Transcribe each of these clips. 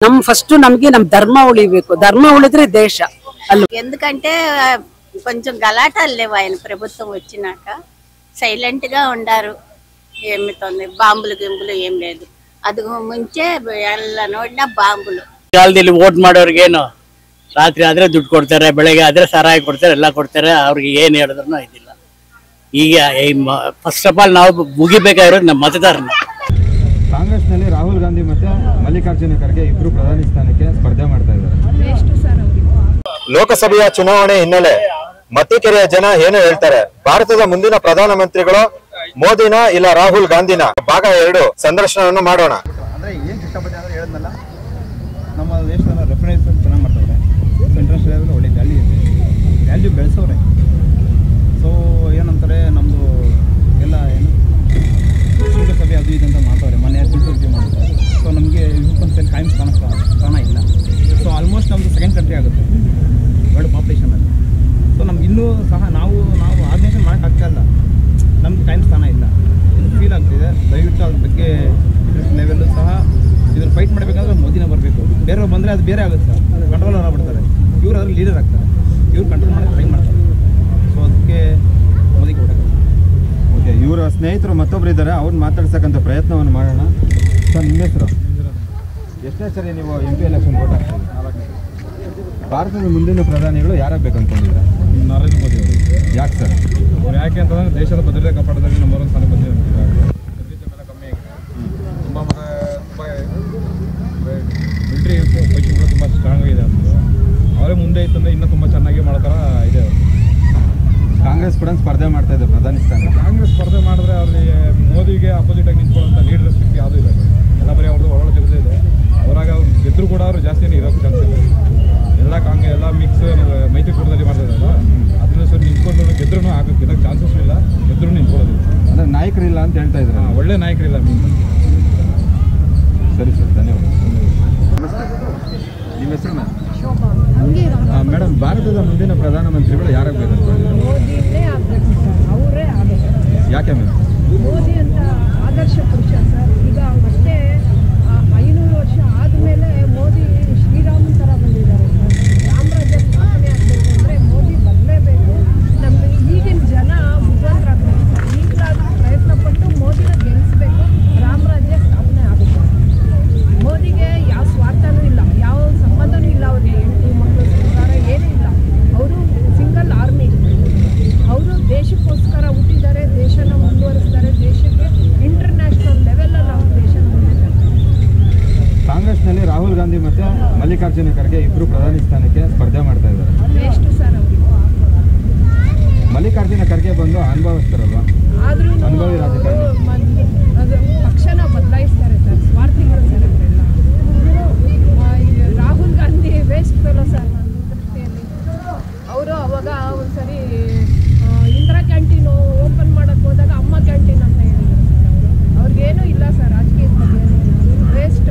ನಮ್ ಫಸ್ಟ್ ನಮ್ಗೆ ನಮ್ ಧರ್ಮ ఉಳಿಬೇಕು. ధర్మ ఉಳಿದ್ರೆ దేశ అల్లు. ఎందుకంటే కొంచెం గలాటాలు లేవు ఆయన ప్రభుత్వం వచ్చినాక. సైలెంట్ గా ఉండారు. ఏమి తొందర బాంబులు గింబులు ఏం లేదు. ಅದು ಮುಂಚೆ ಎಲ್ಲ ನೋಡಿನ ಬಾಂಬುలు. ಕಾಲದಲ್ಲಿ ವೋಟ್ ಮಾಡೋರ್ಗೇನು ರಾತ್ರಿ ಆದ್ರೆ ದುಡ್ಡು ಕೊಡ್ತಾರೆ, ಬೆಳಗ್ಗೆ ಆದ್ರೆ ಸಾರಾಯಿ ಕೊಡ್ತಾರೆ, ಎಲ್ಲ ಕೊಡ್ತಾರೆ. ಅವ್ರಿಗೆ ಏನ್ ಹೇಳಿದ್ರು ಇದಿಲ್ಲ. ಈಗ ಫಸ್ಟ್ ಆಫ್ ಆಲ್ ನಾವು ಮುಗಿಬೇಕಾಗಿರೋದು ನಮ್ಮ ಮತದಾರನ. ಕಾಂಗ್ರೆಸ್ನಲ್ಲಿ ರಾಹುಲ್ ಗಾಂಧಿ ಮತ್ತೆ ಮಲ್ಲಿಕಾರ್ಜುನ ಖರ್ಗೆ ಇಬ್ರು ಪ್ರಧಾನಿ ಸ್ಥಾನಕ್ಕೆ ಸ್ಪರ್ಧೆ ಮಾಡ್ತಾ ಇದ್ದಾರೆ. ಲೋಕಸಭೆಯ ಚುನಾವಣೆ ಹಿನ್ನೆಲೆ ಮತ್ತಿಕೆರೆಯ ಜನ ಏನು ಹೇಳ್ತಾರೆ? ಭಾರತದ ಮುಂದಿನ ಪ್ರಧಾನಮಂತ್ರಿಗಳು ಮೋದಿನ ಇಲ್ಲ ರಾಹುಲ್ ಗಾಂಧಿನ? ಭಾಗ 2 ಸಂದರ್ಶನವನ್ನು ಮಾಡೋಣ. ಅಂದ್ರೆ ಏನ್ ಇಷ್ಟಪಟ್ಟೆ ಅಂದ್ರೆ ಹೇಳಿದ್ನಲ್ಲ, ನಮ್ಮ ದೇಶದ ರೆಫರೆನ್ಸ್ ಚೆನ್ನಾಗಿ ಮಾಡ್ತಾರೆ. ಇಂಟರ್ನ್ಯಾಷನಲ್ ಲೆವೆಲ್ ಒಳ್ಳೆ ವ್ಯಾಲ್ಯೂ ಬೆಳೆಸೋರೆ. ಸೊ ಏನಂತಾರೆ, ನಮ್ಮದು ಎಲ್ಲ ಏನು ಶೃಂಗಸಭೆ ಅದು ಇದು ಅಂತ ಮಾಡ್ತಾರೆ. ಮನೆ ತಿಳ್ಕೊಳ್ತೀವಿ ಮಾಡ್ತಾರೆ. ಸೊ ನಮಗೆ ಇದಕ್ಕೊಂದು ಕಾಯಂ ಸ್ಥಾನ ಇಲ್ಲ. ಸೊ ಆಲ್ಮೋಸ್ಟ್ ನಮ್ಮದು ಸೆಕೆಂಡ್ ಕಂಟ್ರಿ ಆಗುತ್ತೆ ವರ್ಲ್ಡ್ ಪಾಪ್ಯುಲೇಷನಲ್ಲಿ. ಸೊ ನಮ್ಗೆ ಇನ್ನೂ ಸಹ ನಾವು ಆರ್ಗನೈಸೇಷನ್ ಮಾಡೋಕ್ಕಾಗ್ತಾಯಿಲ್ಲ. ನಮ್ಗೆ ಕಾಯಂ ಸ್ಥಾನ ಇಲ್ಲ. ಇದು ಫೀಲ್ ಆಗ್ತಿದೆ. ದಯವಿಟ್ಟು ಅದ್ರ ಬಗ್ಗೆ ಲೆವೆಲ್ಲು ಸಹ ಇದನ್ನು ಫೈಟ್ ಮಾಡಬೇಕಂದ್ರೆ ಮೋದಿನೇ ಬರಬೇಕು. ಬೇರೆಯವ್ರು ಬಂದರೆ ಅದು ಬೇರೆ ಆಗುತ್ತೆ ಸರ್. ಕಂಟ್ರೋಲರ್ ಆಗ್ಬಿಡ್ತಾರೆ. ಇವ್ರು ಅದ್ರಲ್ಲಿ ಲೀಡರ್ ಆಗ್ತಾರೆ. ಇವ್ರು ಕಂಟ್ರೋಲ್ ಮಾಡೋಕ್ಕೆ ಟ್ರೈ ಮಾಡ್ತಾರೆ. ಸೊ ಅದಕ್ಕೆ ಮೋದಿಗೆ ಕೊಡೋಕ್ಕೆ. ಓಕೆ, ಇವರ ಸ್ನೇಹಿತರು ಮತ್ತೊಬ್ಬರು ಇದ್ದಾರೆ, ಅವ್ರನ್ನ ಮಾತಾಡ್ಸಕ್ಕಂಥ ಪ್ರಯತ್ನವನ್ನು ಮಾಡೋಣ. ಸರ್, ನಿಮ್ಮ ಹೆಸರು? ಎಷ್ಟನೇ ಸರಿ ನೀವು MP ಎಲೆಕ್ಷನ್ ವೋಟ್ ಹಾಕ್ತೀವಿ? ಭಾರತದ ಮುಂದಿನ ಪ್ರಧಾನಿಗಳು ಯಾರಾಗಬೇಕು ಅಂದ್ಕೊಂಡಿದ್ದಾರೆ? ನರೇಂದ್ರ ಮೋದಿ ಅವರು. ಯಾಕೆ ಸರ್? ಅವ್ರು ಯಾಕೆ ಅಂತಂದರೆ ದೇಶದ ಭದ್ರತೆ ಕಾಪಾಡೋದ್ರಲ್ಲಿ ನಂಬರ್ 1 ಸ್ಥಾನ ಬಂದಿದ್ದಾರೆ. ಮೇಲೆ ಕಮ್ಮಿ ಆಗಿದೆ. ತುಂಬ ಮಿಲಿಟ್ರಿ ಪೊಸಿಷನ್ಗಳು ತುಂಬ ಸ್ಟ್ರಾಂಗ್ ಆಗಿದೆ ಅಂತ. ಅವರೇ ಮುಂದೆ ಇತ್ತಂದರೆ ಇನ್ನೂ ತುಂಬ ಚೆನ್ನಾಗಿ ಮಾಡೋ ಥರ ಇದೆ. ಕಾಂಗ್ರೆಸ್ ಕೂಡ ಸ್ಪರ್ಧೆ ಮಾಡ್ತಾ ಇದೆ ಪ್ರಧಾನಿ ಸ್ಥಾನ. ಕಾಂಗ್ರೆಸ್ ಸ್ಪರ್ಧೆ ಮಾಡಿದ್ರೆ ಅವ್ರಿಗೆ ಮೋದಿಗೆ ಅಪೋಸಿಟಾಗಿ ನಿಂತ್ಕೊಳ್ಳೋಂಥ ಲೀಡರ್ಸ್ ಶಕ್ತಿ ಯಾವುದೂ ಇಲ್ಲ. ಎಲ್ಲ ಬರೀ ಅವ್ರದ್ದು ಒಳಗೆ ಜೊತೆ ಇದೆ. ಅವರಾಗ ಅವ್ರು ಗೆದ್ದರೂ ಕೂಡ ಅವರು ಜಾಸ್ತಿನೇ ಇರೋಕ್ಕೆ ಚಾನ್ಸ್ ಇದೆ. ಎಲ್ಲ ಮಿಕ್ಸ್ ಮೈತ್ರಿಕೂಟದಲ್ಲಿ ಮಾಡ್ತಾ ಇದ್ದಾರೆ. ಅದನ್ನ ಸರ್ ನಿಂತ್ಕೊಂಡು ಗೆದ್ರೂ ಗೆಲ್ಲಕ್ಕೆ ಚಾನ್ಸಸ್ ಇಲ್ಲ. ಗೆದ್ರೂ ನಿಂತ್ಕೊಳ್ಳೋದಿಲ್ಲ. ಅಂದರೆ ನಾಯಕರಿಲ್ಲ ಅಂತ ಹೇಳ್ತಾ ಇದ್ದಾರೆ. ಒಳ್ಳೆ ನಾಯಕರಿಲ್ಲ. ಸರಿ ಸರ್, ಧನ್ಯವಾದ. ನಿಮ್ಮ ಹೆಸರು ಮೇಡಮ್? ಭಾರತದ ಮುಂದಿನ ಪ್ರಧಾನಮಂತ್ರಿಗಳು ಯಾರಾಗಬೇಕು? ಮೋದಿನೇ ಆಗಬೇಕು ಸರ್. ಅವರೇ ಆಗಬೇಕು. ಯಾಕೆ ಮೇಡಮ್? ಮೋದಿ ಅಂತ ಆದರ್ಶ ಪುರುಷ ಸರ್. ಈಗ ಮತ್ತೆ 500 ವರ್ಷ ಆದಮೇಲೆ ಮೋದಿ ಶ್ರೀರಾಮನ ಥರ ಬಂದಿದ್ದಾರೆ ಸರ್. ರಾಮರಾಜ್ಯ ಸ್ಥಾಪನೆ ಆಗಬೇಕು ಅಂದರೆ ಮೋದಿ ಬರಲೇಬೇಕು. ನಮ್ಮ ಈಗಿನ ಜನ ಬುದ್ಧಿವಂತರಾಗಬೇಕು ಸರ್. ಈಗಲಾದರೂ ಪ್ರಯತ್ನಪಟ್ಟು ಮೋದಿನ ಗೆಲ್ಲಿಸಬೇಕು. ರಾಮರಾಜ್ಯ ಸ್ಥಾಪನೆ ಆಗಬೇಕು. ಮೋದಿಗೆ ಯಾವ ಸ್ವಾರ್ಥನೂ ಇಲ್ಲ, ಯಾವ ಸಂಬಂಧನೂ ಇಲ್ಲ. ಅವ್ರಿಗೆ ಹೆಂಡತಿ ಮಕ್ಕಳು ಸಂಸಾರ ಏನೂ ಇಲ್ಲ. ಅವರು ಸಿಂಗಲ್ ಆರ್ಮಿ. ಅವರು ದೇಶಕ್ಕೋಸ್ಕರ ಹುಟ್ಟಿದ್ದಾರೆ, ದೇಶನ ಮುಂದುವರಿಸ್ತಾರೆ. ದೇಶಕ್ಕೆ ಇಂಟರ್ನ್ಯಾಷನಲ್ ಲೆವೆಲಲ್ಲಿ ಅವ್ರ ದೇಶನ ಮುಂದಿದ್ದಾರೆ. ಕಾಂಗ್ರೆಸ್ನಲ್ಲಿ ರಾಹುಲ್ ಗಾಂಧಿ ಮತ್ತು ಮಲ್ಲಿಕಾರ್ಜುನ ಖರ್ಗೆ ಇಬ್ಬರು ಪ್ರಧಾನಿ ಸ್ಥಾನಕ್ಕೆ ಸ್ಪರ್ಧೆ ಮಾಡ್ತಾ ಇದ್ದಾರೆ. ಎಷ್ಟು ಸರ್ ಅವರಿಗೆ? ಮಲ್ಲಿಕಾರ್ಜುನ ಖರ್ಗೆ ಬಂದು ಅನುಭವಿಸ್ತಾರಲ್ವಾ? ಆದ್ರೂ ಅನುಭವಿ ರಾಜಕಾರಣಿ. ಅದು ಪಕ್ಷನ ಬದಲಾಯಿಸ್ತಾರೆ ಸರ್. ಸ್ವಾರ್ಥಿಗಳು ಸರ್ ಅವರೆಲ್ಲ. Rahul Gandhi waste fellow sir ನನ್ನ ದೃಷ್ಟಿಯಲ್ಲಿ. ಅವರು ಅವಾಗ ಒಂದ್ಸರಿ ಇಂದಿರಾ ಕ್ಯಾಂಟೀನು ಓಪನ್ ಮಾಡೋಕ್ಕೆ ಹೋದಾಗ ಅಮ್ಮ ಕ್ಯಾಂಟೀನ್ ಅಂತ ಹೇಳಿದ್ರು ಸರ್. ಅವ್ರಿಗೇನೂ ಇಲ್ಲ ಸರ್ ರಾಜಕೀಯದ ಬಗ್ಗೆ. ವೇಸ್ಟ್.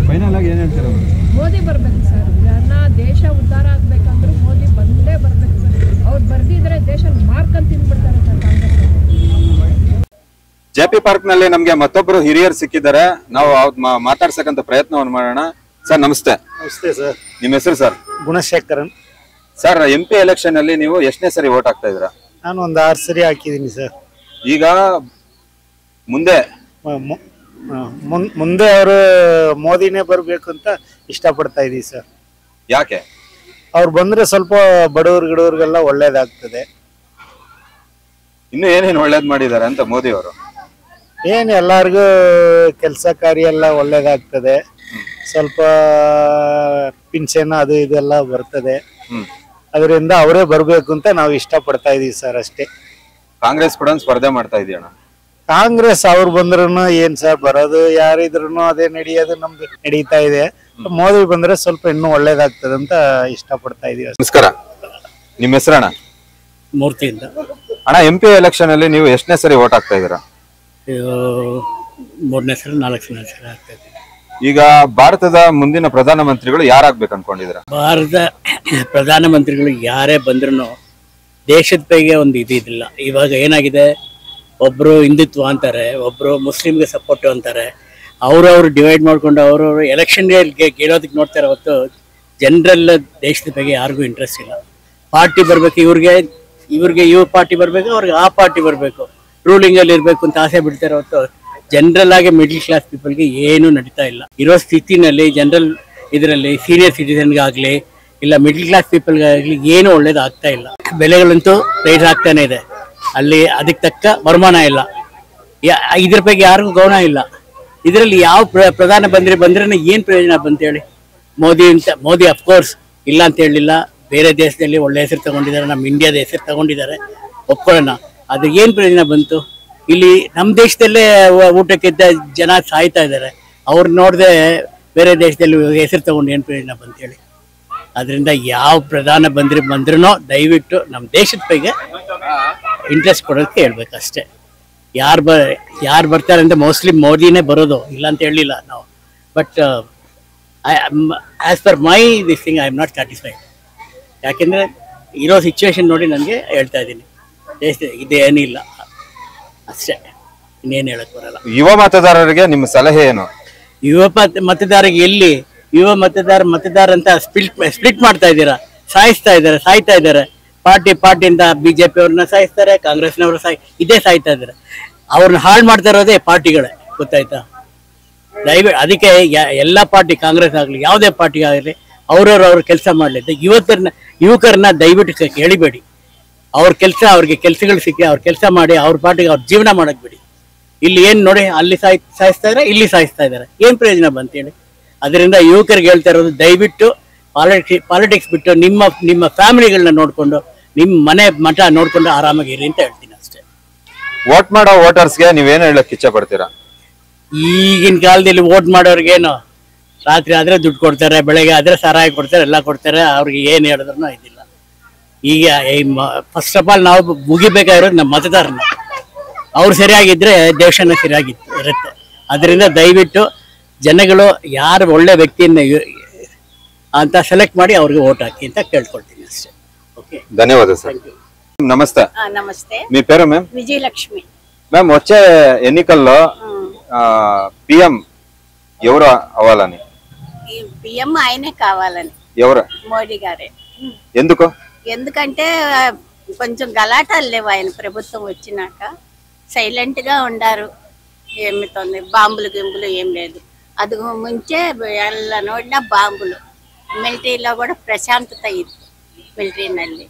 ಫೈನಲ್ ಆಗಿ ಏನು ಹೇಳ್ತೀರ? ಮೋದಿ ಬರ್ಬೇಕು ಸರ್. ಜನ ದೇಶ ಉದ್ಧಾರ ಆಗ್ಬೇಕಂದ್ರೂ ಮೋದಿ ಬಂದೇ ಬರ್ಬೇಕು ಸರ್. ಅವ್ರು ಬರ್ದಿದ್ರೆ ದೇಶ ಮಾರ್ಕಂತ ತಿಂದ್ಬಿಡ್ತಾರೆ ಸರ್ ಕಾಂಗ್ರೆಸ್. JP ಪಾರ್ಕ್ ನಲ್ಲಿ ನಮ್ಗೆ ಮತ್ತೊಬ್ರು ಹಿರಿಯರು ಸಿಕ್ಕಿದ್ದಾರೆ. ನಾವು ಮಾತಾಡ್ಸಕ್ಕಂತ ಪ್ರಯತ್ನವನ್ನು ಮಾಡೋಣ. ಸರ್, ನಮಸ್ತೆ. ನಮಸ್ತೆ ಸರ್. ನಿಮ್ಮ ಹೆಸರು ಸರ್? ಗುಣಶೇಖರನ್. ಸರ್, MP ಎಲೆಕ್ಷನ್ ಅಲ್ಲಿ ನೀವು ಎಷ್ಟನೇ ಸರಿ ವೋಟ್ ಹಾಕ್ತಾ ಇದ್ದೀರಾ? ನಾನು ಒಂದು 6 ಸರಿ ಹಾಕಿದ್ದೀನಿ ಸರ್. ಈಗ ಮುಂದೆ ಮುಂದೆ ಅವರು ಮೋದಿನೇ ಬರಬೇಕು ಅಂತ ಇಷ್ಟಪಡ್ತಾ ಇದೀವಿ ಸರ್. ಯಾಕೆ? ಅವ್ರು ಬಂದ್ರೆ ಸ್ವಲ್ಪ ಬಡವ್ರಿಗೆಲ್ಲ ಒಳ್ಳೇದಾಗ್ತದೆ. ಇನ್ನು ಏನೇನು ಒಳ್ಳೇದ್ ಮಾಡಿದ್ದಾರೆ ಅಂತ ಮೋದಿ ಅವರು? ಏನು ಎಲ್ಲಾರ್ಗೂ ಕೆಲಸ ಕಾರ್ಯ ಎಲ್ಲ ಒಳ್ಳೇದಾಗ್ತದೆ. ಸ್ವಲ್ಪ ಪಿಂಚಣ ಅದು ಇದೆಲ್ಲ ಬರ್ತದೆ. ಅದರಿಂದ ಅವರೇ ಬರಬೇಕು ಅಂತ ನಾವು ಇಷ್ಟಪಡ್ತಾ ಇದೀವಿ ಸರ್, ಅಷ್ಟೇ. ಕಾಂಗ್ರೆಸ್ ಕೂಡ ಸ್ಪರ್ಧೆ ಮಾಡ್ತಾ ಇದೆಯಣ್ಣ. ಕಾಂಗ್ರೆಸ್ ಅವ್ರು ಬಂದ್ರು ಏನ್ ಸರ್, ಬರೋದು ಯಾರಿದ್ರು ಅದೇ ನಡೆಯೋದು ನಮ್ದು ನಡೀತಾ ಇದೆ. ಮೋದಿ ಬಂದ್ರೆ ಸ್ವಲ್ಪ ಇನ್ನೂ ಒಳ್ಳೇದಾಗ್ತದೆ ಅಂತ ಇಷ್ಟಪಡ್ತಾ ಇದೀವಿ. ನಮಸ್ಕಾರ. ನಿಮ್ಮ ಹೆಸರಣ್ಣ? ಮೂರ್ತಿಯಿಂದ. ಅಣ್ಣ, MP ಎಲೆಕ್ಷನ್ ಅಲ್ಲಿ ನೀವು ಎಷ್ಟನೇ ಸರಿ ವೋಟ್ ಹಾಕ್ತಾ ಇದ್ದೀರಾ? 3ನೇ ಸರಿ 4ನೇ ಸರಿ ಆಗ್ತಾ ಇದೆ. ಈಗ ಭಾರತದ ಮುಂದಿನ ಪ್ರಧಾನಮಂತ್ರಿಗಳು ಯಾರಾಗ್ಬೇಕು ಅನ್ಕೊಂಡಿದ್ದೀರಾ? ಭಾರತ ಪ್ರಧಾನಮಂತ್ರಿಗಳು ಯಾರೇ ಬಂದ್ರೂ ದೇಶದ ಬಗ್ಗೆ ಒಂದು ಇದಿಲ್ಲ. ಇವಾಗ ಏನಾಗಿದೆ, ಒಬ್ರು ಹಿಂದುತ್ವ ಅಂತಾರೆ, ಒಬ್ರು ಮುಸ್ಲಿಮ್ಗೆ ಸಪೋರ್ಟ್ ಅಂತಾರೆ. ಅವ್ರವ್ರು ಡಿವೈಡ್ ಮಾಡ್ಕೊಂಡು ಅವ್ರವ್ರು ಎಲೆಕ್ಷನ್ ಗೆಲ್ಲೋದಕ್ಕೆ ನೋಡ್ತಾರೆ ಹೊತ್ತು ಜನರಲ್ ದೇಶದ ಬಗ್ಗೆ ಯಾರಿಗೂ ಇಂಟ್ರೆಸ್ಟ್ ಇಲ್ಲ. ಪಾರ್ಟಿ ಬರಬೇಕು, ಇವ್ರಿಗೆ ಇವ್ರ ಪಾರ್ಟಿ ಬರಬೇಕು, ಅವ್ರಿಗೆ ಆ ಪಾರ್ಟಿ ಬರಬೇಕು, ರೂಲಿಂಗಲ್ಲಿ ಇರಬೇಕು ಅಂತ ಆಸೆ ಬಿಡ್ತಾರೆ ಹೊತ್ತು ಜನರಲ್ ಆಗಿ ಮಿಡ್ಲ್ ಕ್ಲಾಸ್ ಪೀಪಲ್ಗೆ ಏನೂ ನಡೀತಾ ಇಲ್ಲ. ಇರೋ ಸ್ಥಿತಿನಲ್ಲಿ ಜನರಲ್ ಇದರಲ್ಲಿ ಸೀನಿಯರ್ ಸಿಟಿಸನ್ಗಾಗಲಿ ಇಲ್ಲ ಮಿಡ್ಲ್ ಕ್ಲಾಸ್ ಪೀಪಲ್ಗಾಗಲಿ ಏನೂ ಒಳ್ಳೇದು ಆಗ್ತಾ ಇಲ್ಲ. ಬೆಲೆಗಳಂತೂ ರೈಸ್ ಆಗ್ತಾನೆ ಇದೆ, ಅಲ್ಲಿ ಅದಕ್ಕೆ ತಕ್ಕ ವರಮಾನ ಇಲ್ಲ. ಇದ್ರ ಬಗ್ಗೆ ಯಾರಿಗೂ ಗಮನ ಇಲ್ಲ. ಇದರಲ್ಲಿ ಯಾವ ಪ್ರಧಾನ ಬಂದ್ರೆ ಏನು ಪ್ರಯೋಜನ ಬಂತೇಳಿ? ಮೋದಿ ಅಫ್ಕೋರ್ಸ್ ಇಲ್ಲ ಅಂತ ಹೇಳಲಿಲ್ಲ, ಬೇರೆ ದೇಶದಲ್ಲಿ ಒಳ್ಳೆ ಹೆಸರು ತಗೊಂಡಿದ್ದಾರೆ, ನಮ್ಮ ಇಂಡಿಯಾದ ಹೆಸರು ತಗೊಂಡಿದ್ದಾರೆ, ಒಪ್ಕೊಳ್ಳೋಣ. ಅದು ಏನು ಪ್ರಯೋಜನ ಬಂತು? ಇಲ್ಲಿ ನಮ್ಮ ದೇಶದಲ್ಲೇ ಊಟಕ್ಕಿದ್ದ ಜನ ಸಾಯ್ತಾ ಇದ್ದಾರೆ, ಅವ್ರು ನೋಡದೆ ಬೇರೆ ದೇಶದಲ್ಲಿ ಹೆಸರು ತಗೊಂಡು ಏನು ಪ್ರಯೋಜನ ಬಂತೇಳಿ? ಅದರಿಂದ ಯಾವ ಪ್ರಧಾನ ಬಂದ್ರೂ ದಯವಿಟ್ಟು ನಮ್ಮ ದೇಶದ ಬಗ್ಗೆ ಇಂಟ್ರೆಸ್ಟ್ ಕೊಡೋದಕ್ಕೆ ಹೇಳ್ಬೇಕಷ್ಟೇ. ಯಾರು ಬರ್ತಾರೆ ಅಂತ ಮೋಸ್ಟ್ಲಿ ಮೋದಿನೇ ಬರೋದು, ಇಲ್ಲ ಅಂತ ಹೇಳಲಿಲ್ಲ ನಾವು. But as per my this thing I am not satisfied. ಯಾಕೆಂದರೆ ಇರೋ ಸಿಚುವೇಶನ್ ನೋಡಿ ನನಗೆ ಹೇಳ್ತಾ ಇದ್ದೀನಿ, ದೇಶದ ಇದೇನಿಲ್ಲ ಅಷ್ಟೇ, ಇನ್ನೇನು ಹೇಳಕ್ ಬರಲ್ಲ. ಯುವ ಮತದಾರರಿಗೆ ನಿಮ್ಮ ಸಲಹೆ ಏನು? ಯುವ ಮತದಾರರಿಗೆ ಎಲ್ಲಿ ಯುವ ಮತದಾರ ಅಂತ ಸ್ಪ್ಲಿಟ್ ಮಾಡ್ತಾ ಇದ್ದೀರಾ, ಸಾಯ್ತಾ ಇದ್ದಾರೆ. ಪಾರ್ಟಿ ಅಂತ BJP ಅವ್ರನ್ನ ಸಾಯಿಸ್ತಾರೆ, ಕಾಂಗ್ರೆಸ್ನವ್ರು ಇದೇ ಸಾಯ್ತಾ ಇದ್ದಾರೆ. ಅವ್ರನ್ನ ಹಾಳು ಮಾಡ್ತಾ ಇರೋದೇ ಪಾರ್ಟಿಗಳೇ, ಗೊತ್ತಾಯ್ತಾ? ದಯವಿಟ್ಟು ಅದಕ್ಕೆ ಎಲ್ಲ ಪಾರ್ಟಿ, ಕಾಂಗ್ರೆಸ್ ಆಗಲಿ ಯಾವುದೇ ಪಾರ್ಟಿ ಆಗಲಿ, ಅವ್ರ ಕೆಲಸ ಮಾಡಲಿದ್ದ ಯುವಕರನ್ನ ದಯವಿಟ್ಟು ಹೇಳಿಬೇಡಿ. ಅವ್ರಿಗೆ ಕೆಲಸಗಳು ಸಿಕ್ಕಿ ಅವ್ರ ಕೆಲಸ ಮಾಡಿ ಅವ್ರ ಪಾರ್ಟಿಗೆ ಅವ್ರ ಜೀವನ ಮಾಡಕ್ ಬಿಡಿ. ಇಲ್ಲಿ ಏನು ನೋಡಿ, ಅಲ್ಲಿ ಸಾಯಿಸ್ತಾ ಇದ್ದಾರೆ, ಇಲ್ಲಿ ಸಾಯಿಸ್ತಾ ಇದ್ದಾರೆ, ಏನು ಪ್ರಯೋಜನ ಬಂತೇಳಿ? ಅದರಿಂದ ಯುವಕರಿಗೆ ಹೇಳ್ತಾ ಇರೋದು, ದಯವಿಟ್ಟು ಪಾಲಿಟಿಕ್ಸ್ ಬಿಟ್ಟು ನಿಮ್ಮ ಫ್ಯಾಮಿಲಿಗಳನ್ನ ನೋಡ್ಕೊಂಡು, ನಿಮ್ಮ ಮಠ ನೋಡ್ಕೊಂಡು ಆರಾಮಾಗಿರಿ ಅಂತ ಹೇಳ್ತೀನಿ ಅಷ್ಟೇ. ವೋಟ್ ಮಾಡೋ ವೋಟರ್ಸ್ಗೆ ನೀವೇನು ಹೇಳಕ್ ಇಚ್ಛೆ ಪಡ್ತೀರಾ? ಈಗಿನ ಕಾಲದಲ್ಲಿ ವೋಟ್ ಮಾಡೋರ್ಗೇನು ರಾತ್ರಿ ಆದ್ರೆ ದುಡ್ಡು ಕೊಡ್ತಾರೆ, ಬೆಳಗ್ಗೆ ಆದ್ರೆ ಸಾರಾಯಿ ಕೊಡ್ತಾರೆ, ಎಲ್ಲ ಕೊಡ್ತಾರೆ, ಅವ್ರಿಗೆ ಏನು ಹೇಳಿದ್ರು ಇದಿಲ್ಲ. ಈಗ ಫಸ್ಟ್ ಆಫ್ ಆಲ್ ನಾವು ಮುಗಿಬೇಕಾಗಿರೋದು ನಮ್ಮ ಮತದಾರನ. ಅವ್ರು ಸರಿಯಾಗಿದ್ರೆ ದೇಶನ ಇರುತ್ತೆ. ಅದರಿಂದ ದಯವಿಟ್ಟು ಜನಗಳು ಯಾರು ಒಳ್ಳೆ ವ್ಯಕ್ತಿಯನ್ನ ಅಂತ ಸೆಲೆಕ್ಟ್ ಮಾಡಿ ಅವ್ರಿಗೆ ವೋಟ್ ಹಾಕಿ ಅಂತ ಕೇಳ್ಕೊಳ್ತೀನಿ ಅಷ್ಟೇ. ఓకే, ధన్యవాదాలు సార్. నమస్తే. నమస్తే. మీ పేరు మ్యామ్? విజయలక్ష్మి. మ్యామ్, వచ్చే ఎన్నికల్లో పిఎం ఎవరు అవ్వాలని? ఈ పిఎం ఆయనే కావాలని. ఎవరు? మోడీ గారే. ఎందుకు? ఎందుకంటే కొంచెం గలాటాలు లేవు ఆయన ప్రభుత్వం వచ్చినాక. సైలెంట్ గా ఉండారు, ఏమితోంది బాంబులు గింబులు ఏం లేదు. ಅದು ಮುಂಚೆ ಎಲ್ಲ ನೋಡಿನ ಬಾಂಬುಲು. ಮಿಲಿಟರಿలో ಕೂಡ ಪ್ರಶಾಂತತ ಇತ್ತು ಮಿಲಿಟರಿನಲ್ಲಿ.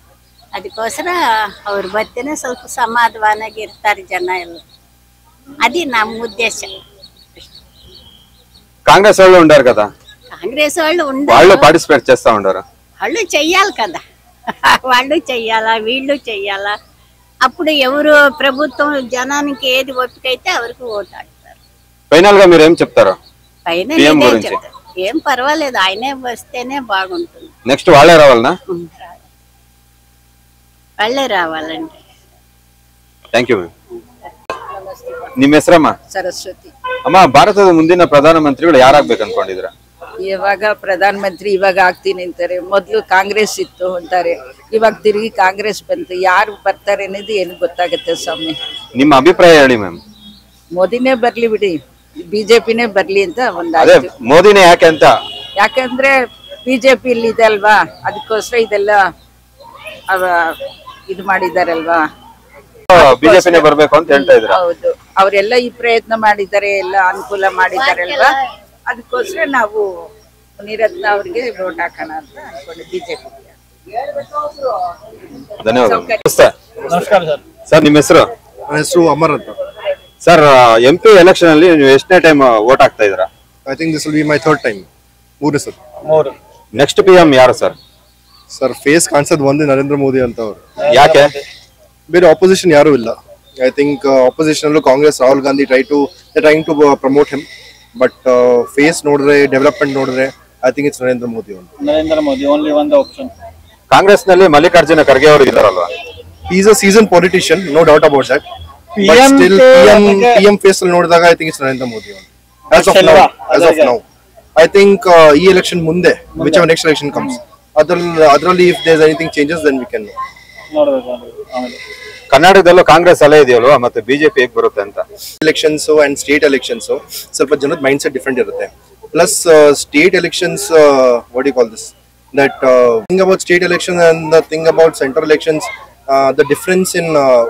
ಅದಕ್ಕೋಸ್ಕರ ಅವ್ರು ಬರ್ತೇನೆ ಸ್ವಲ್ಪ ಸಮಾಧಾನವಾಗಿ ಇರ್ತಾರೆ ಜನ ಎಲ್ಲ. అది ನಮ್ಮ ಉದ್ದೇಶ. కాంగ్రెస్ వాళ్ళు ఉండారు కదా, కాంగ్రెస్ వాళ్ళు వాళ్ళు పార్టిసిపేట్ చేస్తా ఉండారు. వాళ్ళు చెయ్యాలి కదా, వాళ్ళు చెయ్యాలా వీళ్ళు చెయ్యాలా. అప్పుడు ఎవరు ప్రభుత్వం జనానికి ఏది ఒప్పికైతే ఎవరికి ఓటు ఆడతారు. ఫైనల్ గా మీరు ఏం చెప్తారు? ఫైనల్ ఏం పర్వాలేదు, ఆయనే వస్తేనే బాగుంటుంది. నెక్స్ట్ వాళ్ళే రావాలనా? వాళ్ళే రావాలండి. Thank you ma'am. ನಿಮ್ಮ ಹೆಸರಮ್ಮ? ಸರಸ್ವತಿ. ಅಮ್ಮ, ಭಾರತದ ಮುಂದಿನ ಪ್ರಧಾನ ಮಂತ್ರಿಗಳು ಯಾರಾಗ್ಬೇಕು ಅನ್ಕೊಂಡಿದ್ರ? ಇವಾಗ ಪ್ರಧಾನ ಮಂತ್ರಿ ಇವಾಗ ಆಗ್ತೀನಿ ಅಂತಾರೆ. ಮೊದ್ಲು ಕಾಂಗ್ರೆಸ್ ಇತ್ತು ಅಂತಾರೆ, ಇವಾಗ ತಿರುಗಿ ಕಾಂಗ್ರೆಸ್ ಬಂತು. ಯಾರು ಬರ್ತಾರೆ ಅನ್ನೋದು ಏನು ಗೊತ್ತಾಗುತ್ತೆ ಸ್ವಾಮಿ. ನಿಮ್ಮ ಅಭಿಪ್ರಾಯ ಹೇಳಿ ಮ್ಯಾಮ್. ಮೋದಿನೇ ಬರ್ಲಿ ಬಿಡಿ, ಬಿಜೆಪಿನೇ ಬರ್ಲಿ ಅಂತ ಅದೇ ಮೋದಿನೇ ಯಾಕೆ ಅಂತ? ಯಾಕಂದ್ರೆ ಬಿಜೆಪಿ ಇಲ್ಲಿ ಇದೆ ಅಲ್ವಾ, ಅದಕ್ಕೋಸ್ಕರ ಇದೆಲ್ಲ ಇದು ಮಾಡಿದಾರಲ್ವಾ, ಬಿಜೆಪಿನೇ ಬರ್ಬೇಕು ಅಂತ ಹೇಳ್ತಾ ಇದ್ರ? ಹೌದು, ಅವರೆಲ್ಲ ಈ ಪ್ರಯತ್ನ ಮಾಡಿದ್ದಾರೆ, ಎಲ್ಲ ಅನುಕೂಲ ಮಾಡಿದಾರಲ್ವಾ, ಅದಕ್ಕೋಸ್ಕರ ನಾವು ಮುನಿರತ್ನ ಅವ್ರಿಗೆ ವೋಟ್ ಹಾಕೋಣ ಅಂತ ಅನ್ಕೊಂಡು ಬಿಜೆಪಿ. ಧನ್ಯವಾದ. ನಮಸ್ಕಾರ ಸರ್. ಸರ್, ನಿಮ್ಮ ಹೆಸರು? ನನ್ನ ಹೆಸರು ಅಮರ್ ಅಂತ. ಸರ್, MP ಎಲೆಕ್ಷನ್ ಅಲ್ಲಿ ನೀವು ಎಷ್ಟನೇ ಟೈಮ್ ವೋಟ್ ಹಾಕ್ತಾ ಇದ್ದೀರಾ? I think this will be my third time. ಮೂರನೇ ಸರ್. ನೆಕ್ಸ್ಟ್ PM ಯಾರು ಸರ್? ಸರ್, ಫೇಸ್ ಕಾಣಿಸೋದು ಒಂದು ನರೇಂದ್ರ ಮೋದಿ ಅಂತ ಅವರು. ಯಾಕೆ? ಬೇರೆ ಆಪೋಸಿಷನ್ ಯಾರು ಇಲ್ಲ. ಐ ಥಿಂಕ್ ಆಪೋಸಿಷನ್ ಅಲ್ಲೂ Congress, Rahul Gandhi trying to promote him. But face ನೋಡಿದ್ರೆ, ಡೆವಲಪ್ಮೆಂಟ್ ನೋಡಿದ್ರೆ, I think it's Narendra Modi ಒಂದು. Narendra Modi only one option. Congress ನಲ್ಲಿ ಮಲ್ಲಿಕಾರ್ಜುನ ಖರ್ಗೆ ಅವರು ಇದ್ದಾರಲ್ವಾ? He is a seasoned politician, no doubt about that. But still, PM face ಅಲ್ಲಿ ನೋಡಿದಾಗ I think it's Narendra Modi ಒಂದು. As of now, I think ಈ election ಮುಂದೆ, whichever next election comes, ಅದರಲ್ಲಿ if there's anything changes, then we can know. ನೋಡಬೇಕು. ಕರ್ನಾಟಕದಲ್ಲೂ ಕಾಂಗ್ರೆಸ್ ಅಲೆ ಇದೆಯಲ್ವಾ, ಮತ್ತೆ ಬಿಜೆಪಿ ಹೇಗೆ ಬರುತ್ತೆ ಅಂತ? ಎಲೆಕ್ಷನ್ಸ್ ಅಂಡ್ ಸ್ಟೇಟ್ ಎಲೆಕ್ಷನ್ಸ್ ಸ್ವಲ್ಪ ಜನದ ಮೈಂಡ್ ಸೆಟ್ ಡಿಫ್ರೆಂಟ್ ಇರುತ್ತೆ. Plus state elections what you call this that thing about state election and the thing about central elections, the difference in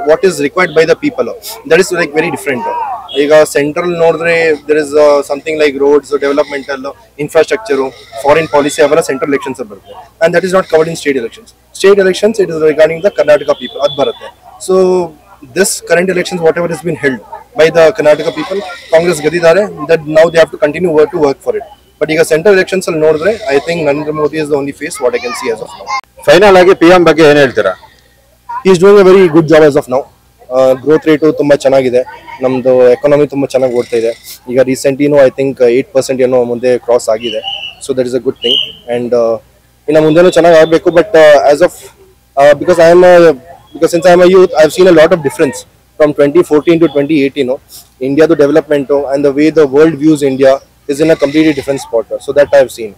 what is required by the people, that is like very different. ಈಗ central ನೋಡಿದ್ರೆ there is something like roads, developmental infrastructure, foreign policy ಅವೆಲ್ಲ central elections ಬರುತ್ತೆ, and that is not covered in state elections. State elections it is regarding the Karnataka people ಅದು ಬರುತ್ತೆ. So this current elections whatever has been held by the Karnataka people, Congress ಗೆದ್ದಿದ್ದಾರೆ, that now they have to continue to work for it. But ಈಗ central elections ಅಲ್ಲಿ ನೋಡಿದ್ರೆ I think Narendra Modi is the only face what I can see as of now. Final ಆಗಿ PM ಬಗ್ಗೆ ಏನ್ ಹೇಳ್ತೀರಾ? He is doing a very good job as of now. Growth rate ತುಂಬಾ ಚೆನ್ನಾಗಿದೆ, ನಮ್ದು economy ತುಂಬಾ ಚೆನ್ನಾಗಿ ಓಡ್ತಾ ಇದೆ. ಈಗ ರೀಸೆಂಟ್ಲಿನೂ I think 8% ಏನೋ ಮುಂದೆ ಕ್ರಾಸ್ ಆಗಿದೆ. So that is a good thing. And ಇನ್ನು ಮುಂದೆನೂ ಚೆನ್ನಾಗಿ ಆಗಬೇಕು. But as of because since I am a youth, I have seen a lot of difference from 2014 to 2018. India the development and the way the world views India is in a completely different spot. So that I have seen.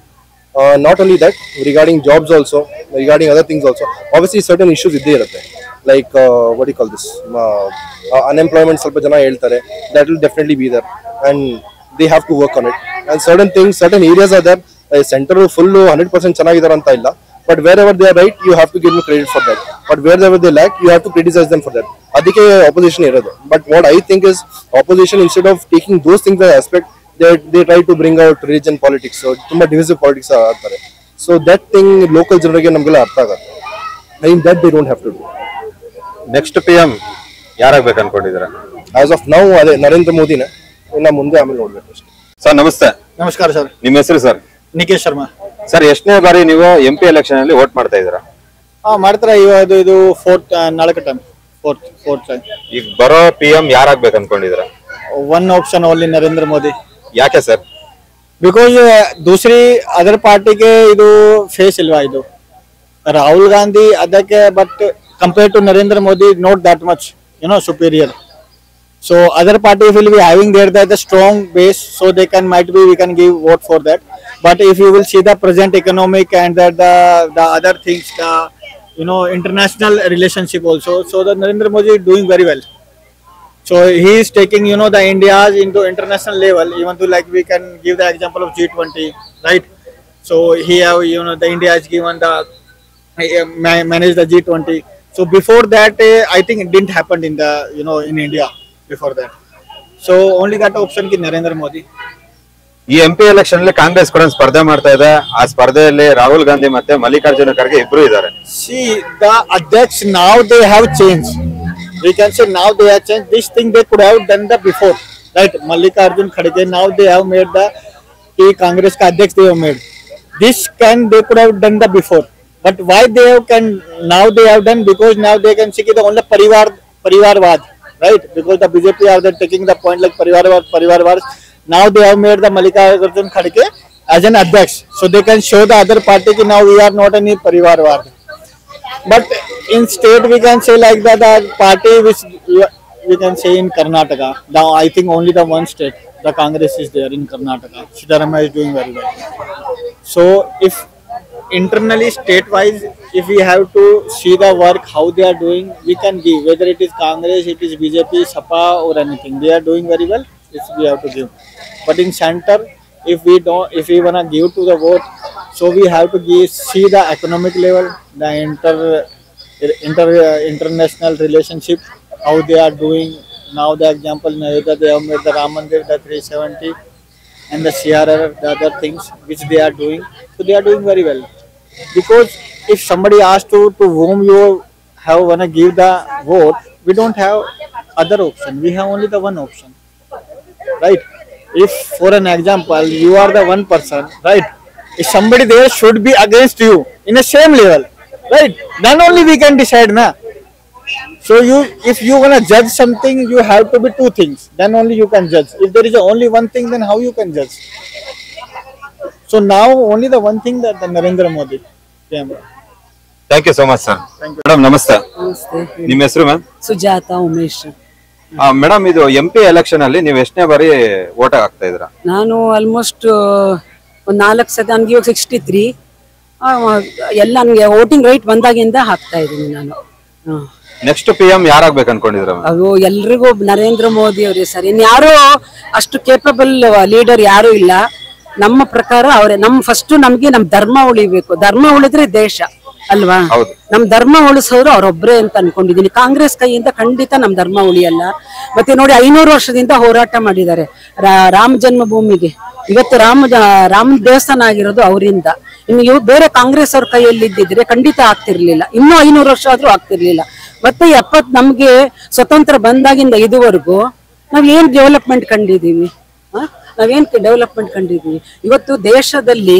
Not only that, regarding jobs also, regarding other things also, obviously certain issues idde irutte, like what do you call this, unemployment ಸ್ವಲ್ಪ ಜನ ಹೇಳ್ತಾರೆ, that will definitely be there and they have to work on it. And certain things, certain areas are there, center full 100% ಚೆನ್ನಾಗಿದ್ದಾರೆ ಅಂತ ಇಲ್ಲ, but wherever they are right you have to give them credit for that, but wherever they lack you have to criticize them for that. ಅದಕ್ಕೆ opposition ಇರೋದು. But what I think is opposition, instead of taking those things as aspect, they try to bring out religion politics, so ತುಂಬಾ divisive politics ಆಗ್ತಾರೆ. So that thing local ಜನರಿಗೆ ನಮಗೆಲ್ಲ ಅರ್ಥ ಆಗುತ್ತೆ. I think that they don't have to do. Next PM ಯಾರಾಗಬೇಕು ಅನ್ಕೊಂಡಿದ್ದೀರಾ? As of now ಅದೇ ನರೇಂದ್ರ ಮೋದಿನೇ, ಇನ್ನು ಮುಂದೆ ಆಮೇಲೆ ನೋಡ್ಬೇಕು ಅಷ್ಟೇ. ಸರ್ ನಮಸ್ತೆ. ನಮಸ್ಕಾರ ಸರ್. ನಿಮ್ಮ ಹೆಸರು ಸರ್? ನಿಖೇಶ್ ಶರ್ಮಾ. ಸರ್ ಎಷ್ಟನೇ ಬಾರಿ ನೀವು MP ಎಲೆಕ್ಷನ್ ಅಲ್ಲಿ ವೋಟ್ ಮಾಡ್ತಾ ಇದ್ದೀರಾ? ಮಾಡ್ತಾರೆ. ಇದು ನಾಲ್ಕು ಟೈಮ್, ಫೋರ್ತ್ ಟೈಮ್. ಈಗ ಬರೋ PM ಯಾರಾಗಬೇಕು ಅನ್ಕೊಂಡಿದ್ದೀರಾ? One option only Narendra Modi. ಯಾಕೆ ಸರ್? ಬಿಕಾಸ್ ದೂಸರಿ ಅದರ್ ಪಾರ್ಟಿಗೆ ಇದು ಫೇಸ್ ಇಲ್ವಾ, ಇದು ರಾಹುಲ್ ಗಾಂಧಿ ಅದಕ್ಕೆ, but compare to Narendra Modi not that much superior. So other party will be having the strong base, so they we can give vote for that. But if you will see the present economic and that the other things, the international relationship also, so the Narendra Modi is doing very well. So he is taking the India's into international level, even though like we can give the example of G20, right? So he have the India has given the manage the G20. So before that I think it didn't happen in the in India before that. So only that option ki Narendra Modi. ಈ MP election ಅಲ್ಲಿ ಕಾಂಗ್ರೆಸ್ ಕೂಡ ಸ್ಪರ್ಧೆ ಮಾಡ್ತಾ ಇದೆ. ಆ ಸ್ಪರ್ಧೆಯಲ್ಲಿ ರಾಹುಲ್ ಗಾಂಧಿ ಮತ್ತೆ ಮಲ್ಲಿಕಾರ್ಜುನ ಖರ್ಗೆ ಇಬ್ರು ಇದ್ದಾರೆ. See the Adhyaksh now they have changed. We can say now they have changed. This thing they could have done the before, right? Mallikarjun Kharge now they have made the Congress ka Adhyaksh they have made. This they could have done the before. But why they now they have done? Because now they can see the only parivarvad, right? Because the BJP are taking the point like parivarvad. Now they have made the Mallikarjun Kharge as an Adhyaksh, so they can show the other party that now we are not any parivarvad. But in state we can say like that the party which we can say in Karnataka, now I think only the one state the Congress is there in Karnataka. Siddharamaiah is doing very well. So if internally state wise if we have to see the work how they are doing, we can give, whether it is Congress, it is BJP, Sapa or anything, they are doing very well, we have to give. But in center if we wanna give to the vote, so we have to see the economic level, the international relationship, how they are doing. Now the example they have made the Ram Mandir, the 370 and the CRR, the other things which they are doing, so they are doing very well. Because if somebody asks to whom you wanna give the vote, we don't have other option, we have only the one option, right? If for an example you are the one person, right, if somebody there should be against you in the same level, right, then only we can decide na. So if you wanna judge something, you have to be two things, then only you can judge. If there is only one thing, then how you can judge? So now only the one thing that the Narendra Modi. Thank you so much sir. Madam ನಮಸ್ತೆ. ನಮಸ್ತೆ. ನಿಮ್ಮ ಹೆಸರು ma'am? Sujata Umesh. Madam ಇದು MP election ಅಲ್ಲಿ ನೀವು ಎಷ್ಟನೇ ಬಾರಿ vote ಹಾಕ್ತಾ ಇದ್ದೀರಾ? ನಾನು ಆಲ್ಮೋಸ್ಟ್ ಒಂದು 4 ಸತಿ, ನನಗೆ ಇವಾಗ 63 ಎಲ್ಲ ನನಗೆ ವೋಟಿಂಗ್ ರೈಟ್ ಬಂದಾಗಿಂದ ಹಾಕ್ತಾ ಇದ್ದೀನಿ ನಾನು. Next PM ಯಾರಾಗ್ಬೇಕು ಅನ್ಕೊಂಡಿದ್ರ? ಅದು ಎಲ್ರಿಗೂ ನರೇಂದ್ರ ಮೋದಿ ಅವರೇ ಸರ್. ಇನ್ಯಾರೋ ಅಷ್ಟು ಕೇಪಬಲ್ ಲೀಡರ್ ಯಾರು ಇಲ್ಲ. ನಮ್ಮ ಪ್ರಕಾರ ಅವರೇ. ಫಸ್ಟ್ ನಮ್ಗೆ ನಮ್ ಧರ್ಮ ಉಳಿಬೇಕು. ಧರ್ಮ ಉಳಿದ್ರೆ ದೇಶ ಅಲ್ವಾ? ನಮ್ ಧರ್ಮ ಉಳಿಸೋರು ಅವ್ರೊಬ್ರೇ ಅಂತ ಅನ್ಕೊಂಡಿದೀನಿ. ಕಾಂಗ್ರೆಸ್ ಕೈಯಿಂದ ಖಂಡಿತ ನಮ್ ಧರ್ಮ ಉಳಿಯಲ್ಲ. ಮತ್ತೆ ನೋಡಿ 500 ವರ್ಷದಿಂದ ಹೋರಾಟ ಮಾಡಿದ್ದಾರೆ ರಾಮ ಜನ್ಮಭೂಮಿಗೆ. ಇವತ್ತು ರಾಮ ದೇವಸ್ಥಾನ ಆಗಿರೋದು ಅವರಿಂದ. ಇನ್ನು ಬೇರೆ ಕಾಂಗ್ರೆಸ್ ಅವ್ರ ಕೈಯಲ್ಲಿ ಇದ್ದಿದ್ರೆ ಖಂಡಿತ ಆಗ್ತಿರ್ಲಿಲ್ಲ. ಇನ್ನೂ 500 ವರ್ಷ ಆದ್ರೂ ಆಗ್ತಿರ್ಲಿಲ್ಲ. ಮತ್ತೆ ನಮ್ಗೆ ಸ್ವತಂತ್ರ ಬಂದಾಗಿಂದ ಇದುವರೆಗೂ ನಾವ್ ಏನ್ ಡೆವಲಪ್ಮೆಂಟ್ ಕಂಡಿದೀವಿ? ಇವತ್ತು ದೇಶದಲ್ಲಿ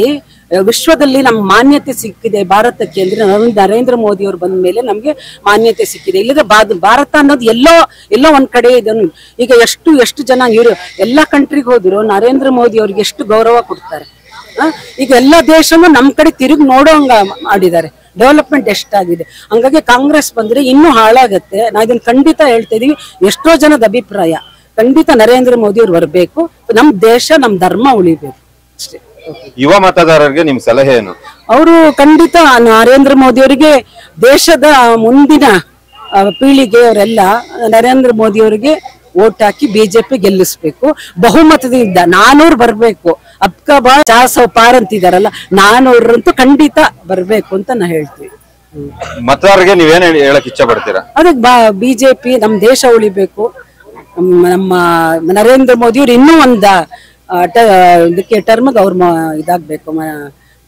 ವಿಶ್ವದಲ್ಲಿ ನಮ್ ಮಾನ್ಯತೆ ಸಿಕ್ಕಿದೆ ಭಾರತಕ್ಕೆ ಅಂದ್ರೆ ನರೇಂದ್ರ ಮೋದಿ ಅವರು ಬಂದ ಮೇಲೆ ನಮ್ಗೆ ಮಾನ್ಯತೆ ಸಿಕ್ಕಿದೆ. ಇಲ್ಲದ್ರೆ ಭಾರತ ಅನ್ನೋದು ಎಲ್ಲೋ ಒಂದ್ ಕಡೆ ಇದನ್ನು ಈಗ ಎಷ್ಟು ಜನ ಇವರು ಎಲ್ಲಾ ಕಂಟ್ರಿಗೆ ಹೋದ್ರು ನರೇಂದ್ರ ಮೋದಿ ಅವ್ರಿಗೆ ಎಷ್ಟು ಗೌರವ ಕೊಡ್ತಾರೆ. ಈಗ ಎಲ್ಲಾ ದೇಶನೂ ನಮ್ ಕಡೆ ತಿರುಗಿ ನೋಡೋಂಗ ಮಾಡಿದ್ದಾರೆ. ಡೆವಲಪ್ಮೆಂಟ್ ಎಷ್ಟಾಗಿದೆ. ಹಂಗಾಗಿ ಕಾಂಗ್ರೆಸ್ ಬಂದ್ರೆ ಇನ್ನೂ ಹಾಳಾಗತ್ತೆ. ನಾ ಇದನ್ನ ಖಂಡಿತ ಹೇಳ್ತಾ ಇದೀವಿ. ಎಷ್ಟೋ ಜನದ ಅಭಿಪ್ರಾಯ ಖಂಡಿತ ನರೇಂದ್ರ ಮೋದಿ ಅವ್ರು ಬರ್ಬೇಕು. ನಮ್ ದೇಶ ನಮ್ ಧರ್ಮ ಉಳಿಬೇಕು ಅಷ್ಟೇ. ಯುವ ಮತದಾರರಿಗೆ ನಿಮ್ ಸಲಹೆ ಏನು? ಅವರು ಖಂಡಿತ ನರೇಂದ್ರ ಮೋದಿ ಅವರಿಗೆ ದೇಶದ ಮುಂದಿನ ಪೀಳಿಗೆ ಅವರೆಲ್ಲ ನರೇಂದ್ರ ಮೋದಿ ಅವರಿಗೆ ವೋಟ್ ಹಾಕಿ ಬಿಜೆಪಿ ಗೆಲ್ಲಿಸ್ಬೇಕು. ಬಹುಮತದಿಂದ 400 ಬರ್ಬೇಕು. ಅಬ್ಕಾ ಬಾ 400 ಪಾರ್ ಅಂತಿದಾರಲ್ಲ, 400 ಖಂಡಿತ ಬರ್ಬೇಕು ಅಂತ ನಾ ಹೇಳ್ತೀವಿ. ಮತದಾರರಿಗೆ ನೀವೇನ್ ಹೇಳಕ್ ಇಚ್ಛೆ ಪಡ್ತೀರಾ? ಅದಕ್ಕೆ ಬಿಜೆಪಿ ನಮ್ ದೇಶ ಉಳಿಬೇಕು. ನಮ್ಮ ನರೇಂದ್ರ ಮೋದಿ ಅವ್ರು ಇನ್ನೂ ಇದಕ್ಕೆ ಟರ್ಮ್ಗೆ ಅವ್ರ ಇದಾಗ್ಬೇಕು,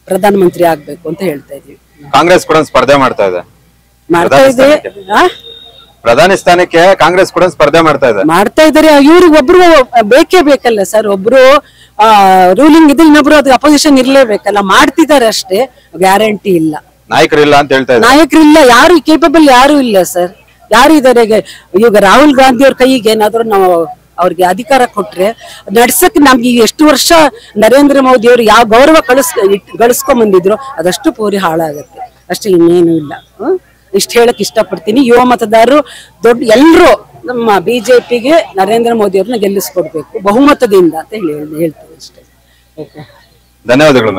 ಪ್ರಧಾನ ಮಂತ್ರಿ ಆಗ್ಬೇಕು ಅಂತ ಹೇಳ್ತಾ ಇದೀವಿ. ಕಾಂಗ್ರೆಸ್ ಕೂಡ ಸ್ಪರ್ಧೆ ಮಾಡ್ತಾ ಇದೆ. ಪ್ರಧಾನಿ ಸ್ಥಾನಕ್ಕೆ ಕಾಂಗ್ರೆಸ್ ಕೂಡ ಸ್ಪರ್ಧೆ ಮಾಡ್ತಾ ಇದ್ದಾರೆ. ಇವ್ರಿಗೆ ಒಬ್ರು ಬೇಕೇ ಬೇಕಲ್ಲ ಸರ್. ಒಬ್ರು ರೂಲಿಂಗ್ ಇದ್ರೆ ಇನ್ನೊಬ್ರು ಅದಕ್ಕೆ ಅಪೋಸಿಷನ್ ಇರ್ಲೇಬೇಕಲ್ಲ. ಮಾಡ್ತಿದ್ದಾರೆ ಅಷ್ಟೇ, ಗ್ಯಾರಂಟಿ ಇಲ್ಲ. ನಾಯಕರಿಲ್ಲ ಅಂತ ಹೇಳ್ತಾ ಇದ್ದಾರೆ. ನಾಯಕರಿಲ್ಲ, ಯಾರು ಕೇಪಬಲ್ ಯಾರು ಇಲ್ಲ ಸರ್. ಯಾರು ಇದಾರೆ? ಈಗ ರಾಹುಲ್ ಗಾಂಧಿ ಅವ್ರ ಕೈಗೆ ಏನಾದ್ರು ನಾವು ಅವ್ರಿಗೆ ಅಧಿಕಾರ ಕೊಟ್ರೆ ನಡ್ಸಕ್ ನಮ್ಗೆ ಎಷ್ಟು ವರ್ಷ ನರೇಂದ್ರ ಮೋದಿ ಅವರು ಯಾವ ಗೌರವ ಗಳಿಸ್ಕೊಂಡ್ ಬಂದಿದ್ರು ಅದಷ್ಟು ಪೂರಿ ಹಾಳಾಗತ್ತೆ ಅಷ್ಟೇ, ಇನ್ನೇನು ಇಲ್ಲ. ಇಷ್ಟ ಹೇಳಕ್ ಇಷ್ಟಪಡ್ತೀನಿ. ಯುವ ಮತದಾರರು ಎಲ್ರು ನಮ್ಮ ಬಿಜೆಪಿಗೆ ನರೇಂದ್ರ ಮೋದಿ ಅವ್ರನ್ನ ಗೆಲ್ಲಿಸ್ಕೊಡ್ಬೇಕು ಬಹುಮತದಿಂದ ಅಂತ ಹೇಳ್ತೀವಿ ಅಷ್ಟೇ. ಧನ್ಯವಾದಗಳು.